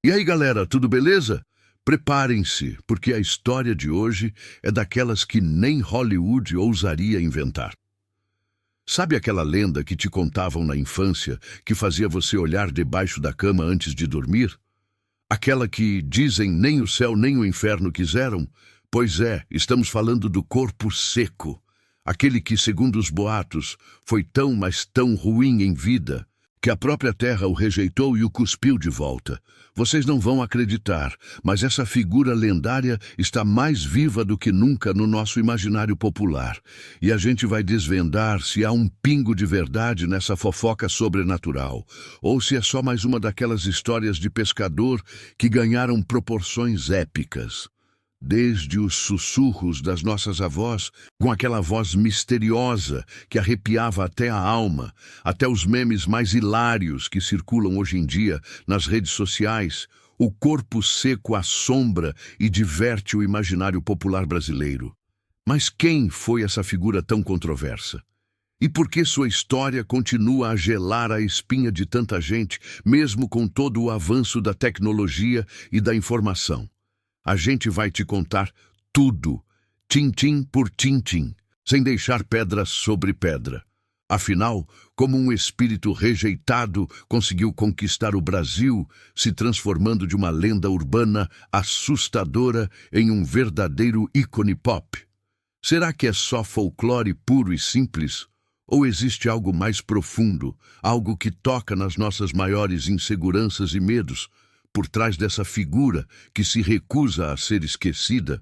E aí, galera, tudo beleza? Preparem-se, porque a história de hoje é daquelas que nem Hollywood ousaria inventar. Sabe aquela lenda que te contavam na infância que fazia você olhar debaixo da cama antes de dormir? Aquela que dizem nem o céu nem o inferno quiseram? Pois é, estamos falando do corpo seco. Aquele que, segundo os boatos, foi tão, mas tão ruim em vida, que a própria terra o rejeitou e o cuspiu de volta. Vocês não vão acreditar, mas essa figura lendária está mais viva do que nunca no nosso imaginário popular. E a gente vai desvendar se há um pingo de verdade nessa fofoca sobrenatural, ou se é só mais uma daquelas histórias de pescador que ganharam proporções épicas. Desde os sussurros das nossas avós, com aquela voz misteriosa que arrepiava até a alma, até os memes mais hilários que circulam hoje em dia nas redes sociais, o corpo seco assombra e diverte o imaginário popular brasileiro. Mas quem foi essa figura tão controversa? E por que sua história continua a gelar a espinha de tanta gente, mesmo com todo o avanço da tecnologia e da informação? A gente vai te contar tudo, tintim por tintim, sem deixar pedra sobre pedra. Afinal, como um espírito rejeitado conseguiu conquistar o Brasil, se transformando de uma lenda urbana assustadora em um verdadeiro ícone pop? Será que é só folclore puro e simples? Ou existe algo mais profundo, algo que toca nas nossas maiores inseguranças e medos? Por trás dessa figura que se recusa a ser esquecida?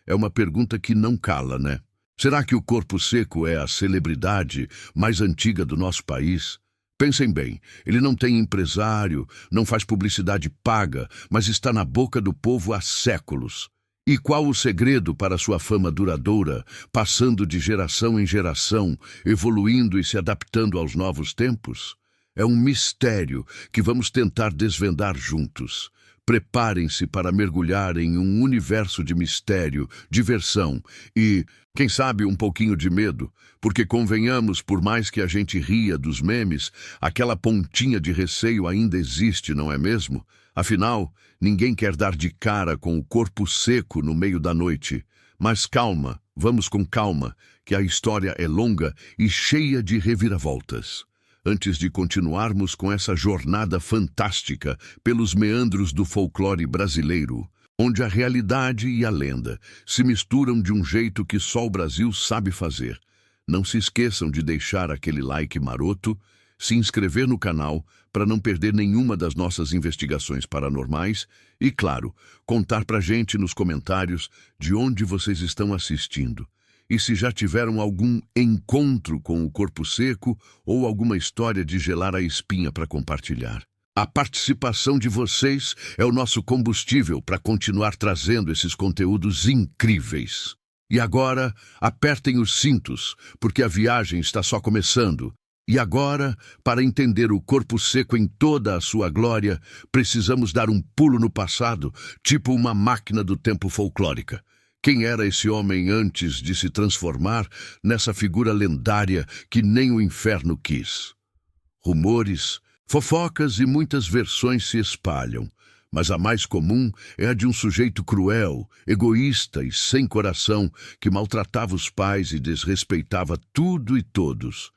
É uma pergunta que não cala, né? Será que o corpo seco é a celebridade mais antiga do nosso país? Pensem bem, ele não tem empresário, não faz publicidade paga, mas está na boca do povo há séculos. E qual o segredo para sua fama duradoura, passando de geração em geração, evoluindo e se adaptando aos novos tempos? É um mistério que vamos tentar desvendar juntos. Preparem-se para mergulhar em um universo de mistério, diversão e, quem sabe, um pouquinho de medo, porque convenhamos, por mais que a gente ria dos memes, aquela pontinha de receio ainda existe, não é mesmo? Afinal, ninguém quer dar de cara com o corpo seco no meio da noite. Mas calma, vamos com calma, que a história é longa e cheia de reviravoltas. Antes de continuarmos com essa jornada fantástica pelos meandros do folclore brasileiro, onde a realidade e a lenda se misturam de um jeito que só o Brasil sabe fazer, não se esqueçam de deixar aquele like maroto, se inscrever no canal para não perder nenhuma das nossas investigações paranormais e, claro, contar pra gente nos comentários de onde vocês estão assistindo. E se já tiveram algum encontro com o corpo seco ou alguma história de gelar a espinha para compartilhar. A participação de vocês é o nosso combustível para continuar trazendo esses conteúdos incríveis. E agora, apertem os cintos, porque a viagem está só começando. E agora, para entender o corpo seco em toda a sua glória, precisamos dar um pulo no passado, tipo uma máquina do tempo folclórica. Quem era esse homem antes de se transformar nessa figura lendária que nem o inferno quis? Rumores, fofocas e muitas versões se espalham, mas a mais comum é a de um sujeito cruel, egoísta e sem coração que maltratava os pais e desrespeitava tudo e todos.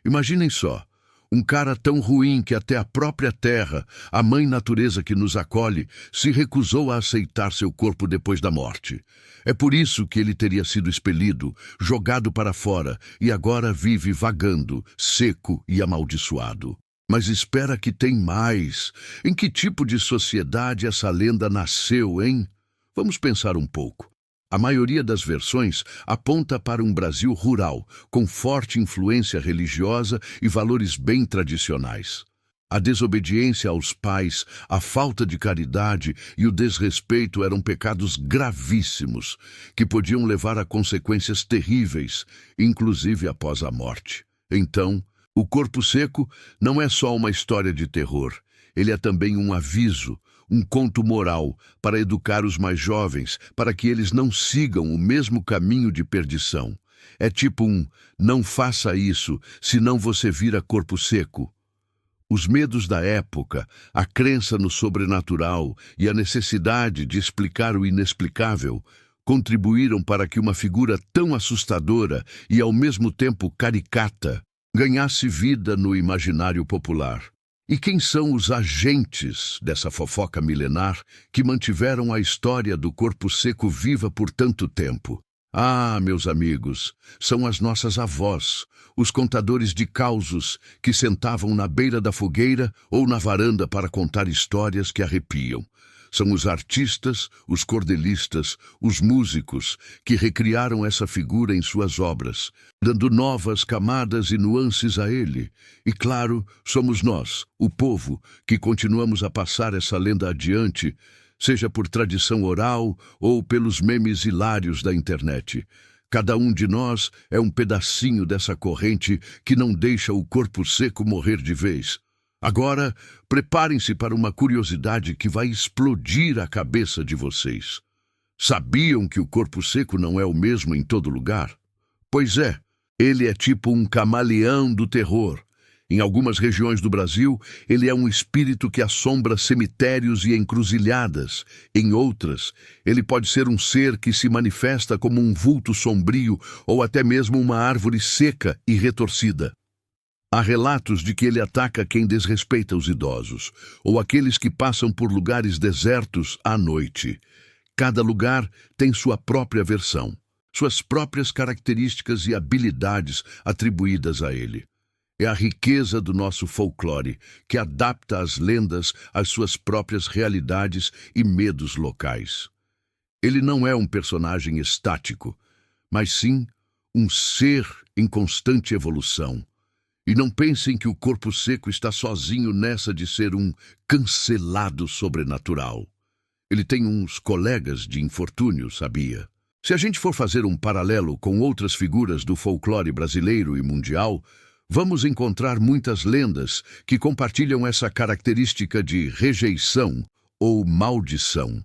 Imaginem só. Um cara tão ruim que até a própria terra, a mãe natureza que nos acolhe, se recusou a aceitar seu corpo depois da morte. É por isso que ele teria sido expelido, jogado para fora e agora vive vagando, seco e amaldiçoado. Mas espera que tem mais. Em que tipo de sociedade essa lenda nasceu, hein? Vamos pensar um pouco. A maioria das versões aponta para um Brasil rural, com forte influência religiosa e valores bem tradicionais. A desobediência aos pais, a falta de caridade e o desrespeito eram pecados gravíssimos, que podiam levar a consequências terríveis, inclusive após a morte. Então, o corpo seco não é só uma história de terror, ele é também um aviso, um conto moral para educar os mais jovens, para que eles não sigam o mesmo caminho de perdição. É tipo um, não faça isso, senão você vira corpo seco. Os medos da época, a crença no sobrenatural e a necessidade de explicar o inexplicável contribuíram para que uma figura tão assustadora e ao mesmo tempo caricata ganhasse vida no imaginário popular. E quem são os agentes dessa fofoca milenar que mantiveram a história do corpo seco viva por tanto tempo? Ah, meus amigos, são as nossas avós, os contadores de causos que sentavam na beira da fogueira ou na varanda para contar histórias que arrepiam. São os artistas, os cordelistas, os músicos que recriaram essa figura em suas obras, dando novas camadas e nuances a ele. E claro, somos nós, o povo, que continuamos a passar essa lenda adiante, seja por tradição oral ou pelos memes hilários da internet. Cada um de nós é um pedacinho dessa corrente que não deixa o corpo seco morrer de vez. Agora, preparem-se para uma curiosidade que vai explodir a cabeça de vocês. Sabiam que o corpo seco não é o mesmo em todo lugar? Pois é, ele é tipo um camaleão do terror. Em algumas regiões do Brasil, ele é um espírito que assombra cemitérios e encruzilhadas. Em outras, ele pode ser um ser que se manifesta como um vulto sombrio ou até mesmo uma árvore seca e retorcida. Há relatos de que ele ataca quem desrespeita os idosos, ou aqueles que passam por lugares desertos à noite. Cada lugar tem sua própria versão, suas próprias características e habilidades atribuídas a ele. É a riqueza do nosso folclore, que adapta as lendas às suas próprias realidades e medos locais. Ele não é um personagem estático, mas sim um ser em constante evolução. E não pensem que o corpo seco está sozinho nessa de ser um cancelado sobrenatural. Ele tem uns colegas de infortúnio, sabia? Se a gente for fazer um paralelo com outras figuras do folclore brasileiro e mundial, vamos encontrar muitas lendas que compartilham essa característica de rejeição ou maldição.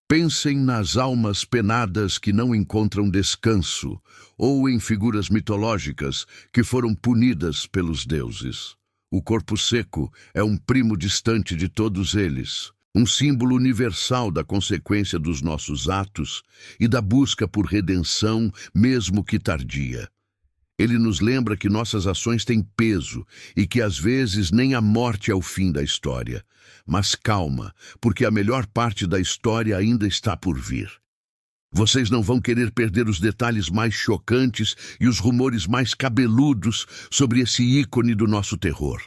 Pensem nas almas penadas que não encontram descanso, ou em figuras mitológicas que foram punidas pelos deuses. O corpo seco é um primo distante de todos eles, um símbolo universal da consequência dos nossos atos e da busca por redenção, mesmo que tardia. Ele nos lembra que nossas ações têm peso e que às vezes nem a morte é o fim da história. Mas calma, porque a melhor parte da história ainda está por vir. Vocês não vão querer perder os detalhes mais chocantes e os rumores mais cabeludos sobre esse ícone do nosso terror.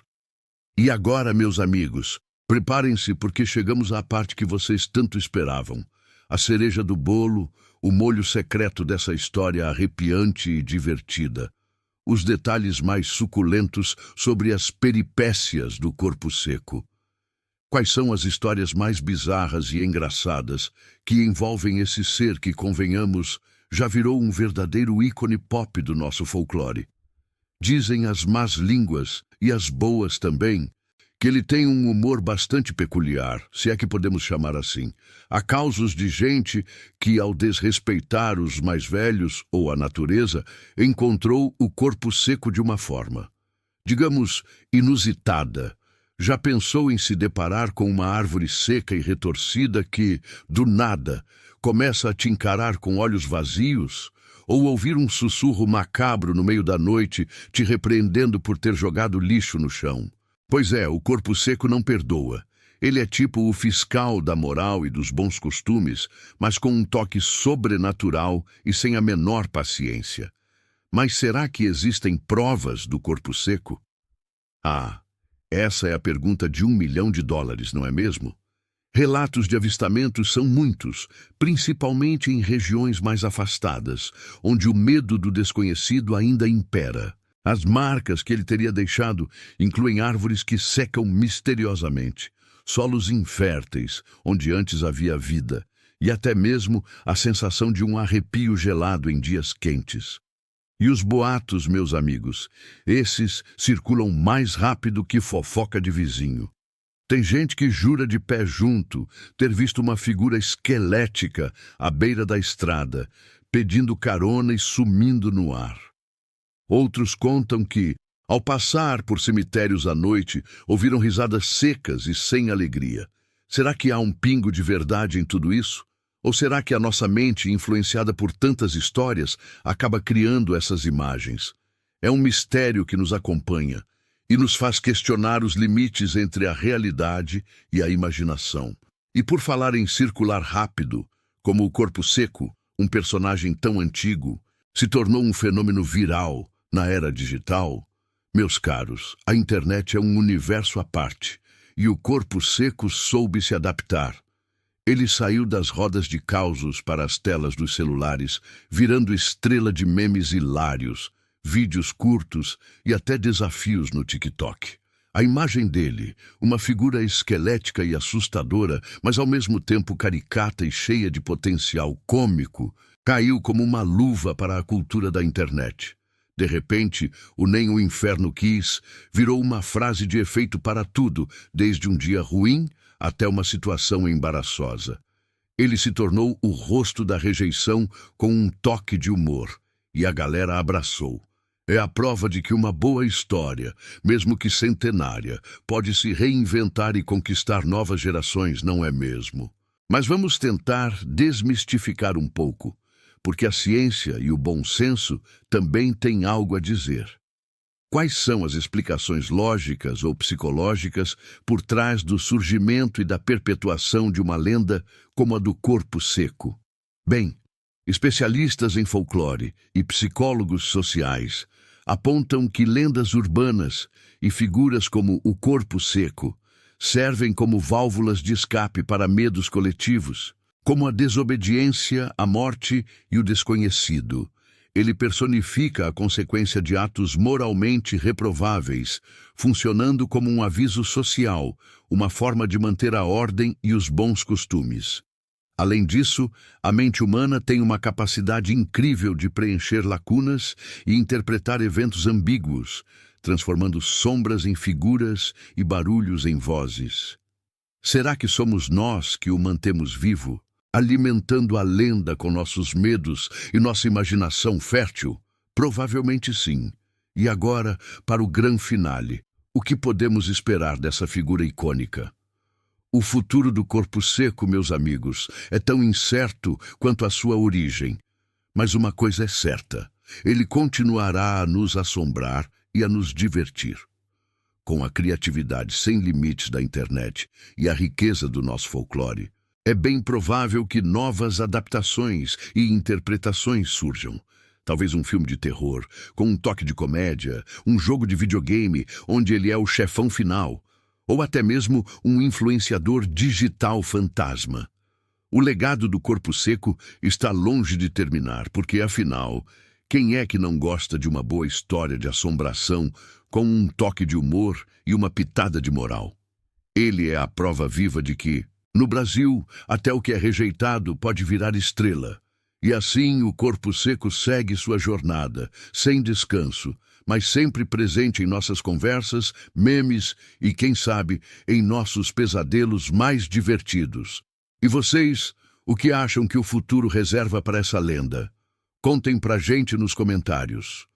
E agora, meus amigos, preparem-se porque chegamos à parte que vocês tanto esperavam. A cereja do bolo, o molho secreto dessa história arrepiante e divertida. Os detalhes mais suculentos sobre as peripécias do corpo seco. Quais são as histórias mais bizarras e engraçadas que envolvem esse ser que, convenhamos, já virou um verdadeiro ícone pop do nosso folclore? Dizem as más línguas, e as boas também, que ele tem um humor bastante peculiar, se é que podemos chamar assim. Há causos de gente que, ao desrespeitar os mais velhos ou a natureza, encontrou o corpo seco de uma forma, digamos, inusitada. Já pensou em se deparar com uma árvore seca e retorcida que, do nada, começa a te encarar com olhos vazios? Ou ouvir um sussurro macabro no meio da noite te repreendendo por ter jogado lixo no chão? Pois é, o corpo seco não perdoa. Ele é tipo o fiscal da moral e dos bons costumes, mas com um toque sobrenatural e sem a menor paciência. Mas será que existem provas do corpo seco? Ah, essa é a pergunta de $1 milhão, não é mesmo? Relatos de avistamentos são muitos, principalmente em regiões mais afastadas, onde o medo do desconhecido ainda impera. As marcas que ele teria deixado incluem árvores que secam misteriosamente, solos inférteis, onde antes havia vida, e até mesmo a sensação de um arrepio gelado em dias quentes. E os boatos, meus amigos, esses circulam mais rápido que fofoca de vizinho. Tem gente que jura de pé junto ter visto uma figura esquelética à beira da estrada, pedindo carona e sumindo no ar. Outros contam que, Ao passar por cemitérios à noite, ouviram risadas secas e sem alegria. Será que há um pingo de verdade em tudo isso? Ou será que a nossa mente, influenciada por tantas histórias, acaba criando essas imagens? É um mistério que nos acompanha e nos faz questionar os limites entre a realidade e a imaginação. E por falar em circular rápido, como o Corpo Seco, um personagem tão antigo, se tornou um fenômeno viral na era digital, meus caros, a internet é um universo à parte e o Corpo Seco soube se adaptar. Ele saiu das rodas de causos para as telas dos celulares, virando estrela de memes hilários, vídeos curtos e até desafios no TikTok. A imagem dele, uma figura esquelética e assustadora, mas ao mesmo tempo caricata e cheia de potencial cômico, caiu como uma luva para a cultura da internet. De repente, o "nem o inferno quis" virou uma frase de efeito para tudo, desde um dia ruim até uma situação embaraçosa. Ele se tornou o rosto da rejeição com um toque de humor, e a galera abraçou. É a prova de que uma boa história, mesmo que centenária, pode se reinventar e conquistar novas gerações, não é mesmo? Mas vamos tentar desmistificar um pouco, porque a ciência e o bom senso também têm algo a dizer. Quais são as explicações lógicas ou psicológicas por trás do surgimento e da perpetuação de uma lenda como a do Corpo Seco? Bem, especialistas em folclore e psicólogos sociais apontam que lendas urbanas e figuras como o Corpo Seco servem como válvulas de escape para medos coletivos, como a desobediência, a morte e o desconhecido. Ele personifica a consequência de atos moralmente reprováveis, funcionando como um aviso social, uma forma de manter a ordem e os bons costumes. Além disso, a mente humana tem uma capacidade incrível de preencher lacunas e interpretar eventos ambíguos, transformando sombras em figuras e barulhos em vozes. Será que somos nós que o mantemos vivo, alimentando a lenda com nossos medos e nossa imaginação fértil? Provavelmente sim. E agora, para o grande finale, o que podemos esperar dessa figura icônica? O futuro do Corpo Seco, meus amigos, é tão incerto quanto a sua origem. Mas uma coisa é certa: ele continuará a nos assombrar e a nos divertir. Com a criatividade sem limites da internet e a riqueza do nosso folclore, é bem provável que novas adaptações e interpretações surjam. Talvez um filme de terror, com um toque de comédia, um jogo de videogame onde ele é o chefão final, ou até mesmo um influenciador digital fantasma. O legado do Corpo Seco está longe de terminar, porque, afinal, quem é que não gosta de uma boa história de assombração com um toque de humor e uma pitada de moral? Ele é a prova viva de que, no Brasil, até o que é rejeitado pode virar estrela. E assim o Corpo Seco segue sua jornada, sem descanso, mas sempre presente em nossas conversas, memes e, quem sabe, em nossos pesadelos mais divertidos. E vocês, o que acham que o futuro reserva para essa lenda? Contem pra gente nos comentários.